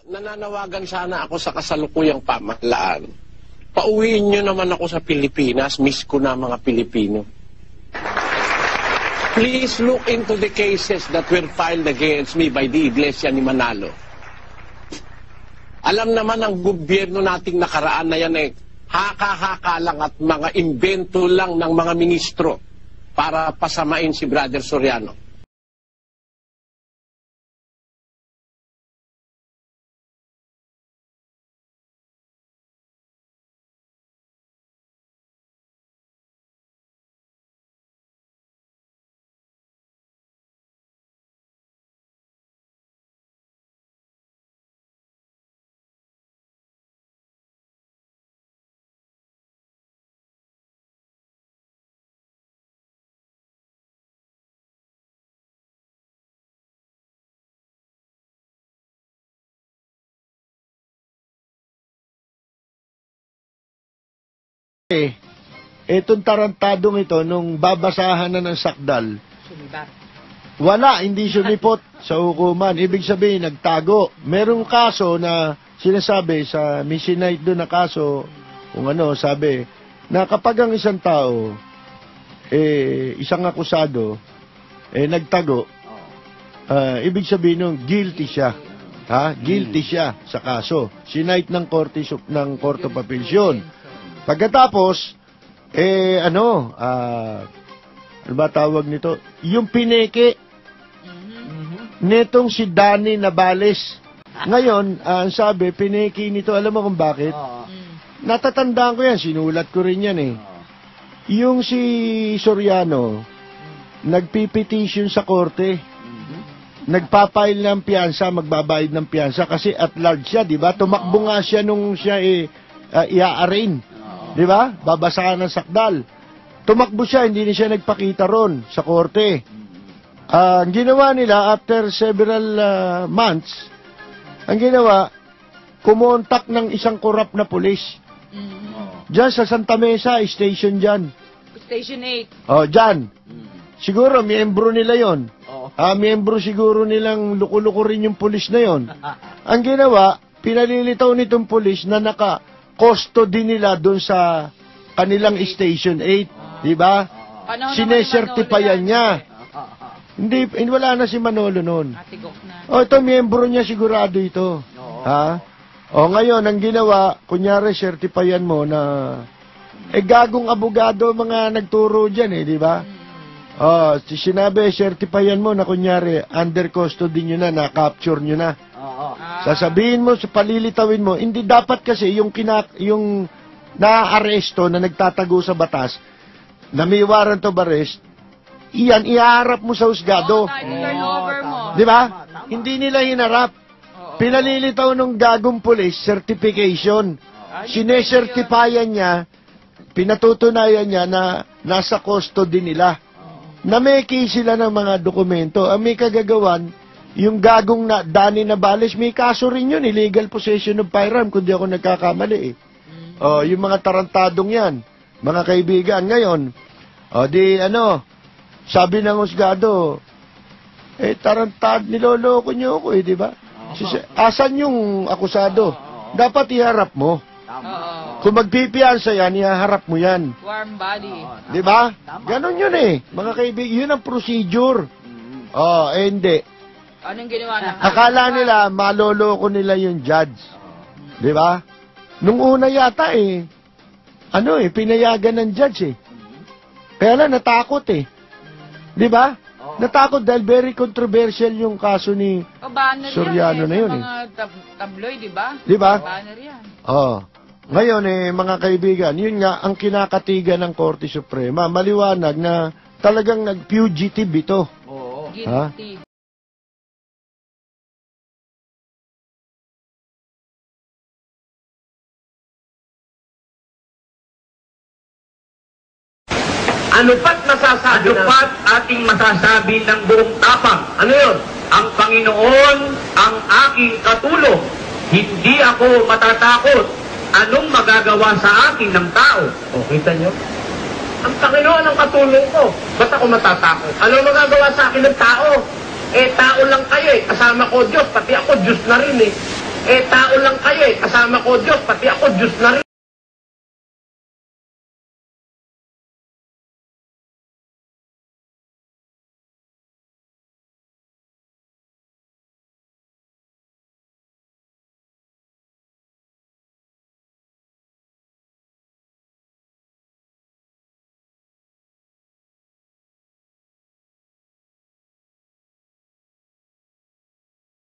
nananawagan sana ako sa kasalukuyang pamahalaan. Pauwiin nyo naman ako sa Pilipinas. Miss ko na mga Pilipino. Please look into the cases that were filed against me by the Iglesia ni Manalo. Alam naman ang gobyerno nating nakaraan na yan haka-haka lang at mga imbento lang ng mga ministro para pasamain si Brother Soriano. Itong tarantadong ito, nung babasahan na ng sakdal, wala, hindi sumipot sa hukuman. Ibig sabihin, nagtago. Merong kaso na sinasabi sa Missinite doon na kaso, kung ano, sabi, na kapag ang isang tao, isang akusado, nagtago, ibig sabihin nung guilty siya. Guilty siya sa kaso. Sinite ng Court of Appeals yun. Pagkatapos, ano ba tawag nito? Yung pineke netong si Danny Navales. Ngayon, ang sabi, pineke nito, alam mo kung bakit? Natatandaan ko yan, sinulat ko rin yan Yung si Soriano, nagpipetition sa korte, nagpapail ng piyansa, magbabayad ng piyansa, kasi at large siya, di ba? Tumakbo nga siya nung siya i-arraign. Di ba? Babasahan ng sakdal. Tumakbo siya, hindi na siya nagpakita ron sa korte. Ang ginawa nila, after several months, ang ginawa, kumontak ng isang korap na pulis. Diyan sa Santa Mesa, station dyan. Station 8. Dyan. Siguro, miyembro nila yon. Miyembro siguro nilang luko-luko rin yung pulis na yon. Ang ginawa, pinalilitaw nitong pulis na custody nila doon sa kanilang Station 8, di ba? Sinesertipayan niya. Hindi, wala na si Manolo noon. Ito, miyembro niya sigurado ito. Ngayon, ang ginawa, kunyari, sertipayan mo na, gagong abogado mga nagturo dyan, di ba? Sinabi, sertipayan mo na, kunyari, under custody nyo na, na-capture nyo na. Sasabihin mo, palilitawin mo, hindi dapat kasi yung na-aresto na nagtatago sa batas, na may warrant of arrest, iyan, iharap mo sa husgado. Di ba? Hindi nila hinarap. Pinalilitaw ng gagong police, certification. Sinesertipayan niya, pinatutunayan niya na nasa custody nila. Nameki sila ng mga dokumento. Ang may kagagawan, yung gagong Danny Navales, may kaso rin yun, illegal possession of firearm, kung di ako nagkakamali yung mga tarantadong yan, mga kaibigan. Ngayon, sabi ng husgado, niloloko nyo ako di ba? Asan yung akusado? Dapat iharap mo. Kung magpipiyansa yan, iharap mo yan. Warm body. Di ba? Ganon yun mga kaibigan, yun ang procedure. Hindi. Anong ginawa na? Akala nila, maloloko nila yung judge. Di ba? Nung una yata pinayagan ng judge Kaya lang, natakot Di ba? Natakot dahil very controversial yung kaso ni Soriano na yun Mga tabloid, di ba? Di ba? Banner yan. Ngayon mga kaibigan, yun nga ang kinakatigan ng Korte Suprema. Maliwanag na talagang nag-fugitive ito. Guilty. Ano pat ating masasabi ng buong tapang? Ano yun? Ang Panginoon ang aking katulong. Hindi ako matatakot. Anong magagawa sa akin ng tao? Kita nyo? Ang Panginoon ang katulong ko. Ba't ako matatakot? Anong magagawa sa akin ng tao? Tao lang kayo Kasama ko Diyos. Pati ako Diyos na rin tao lang kayo eh. Kasama ko Diyos, pati ako Diyos na rin.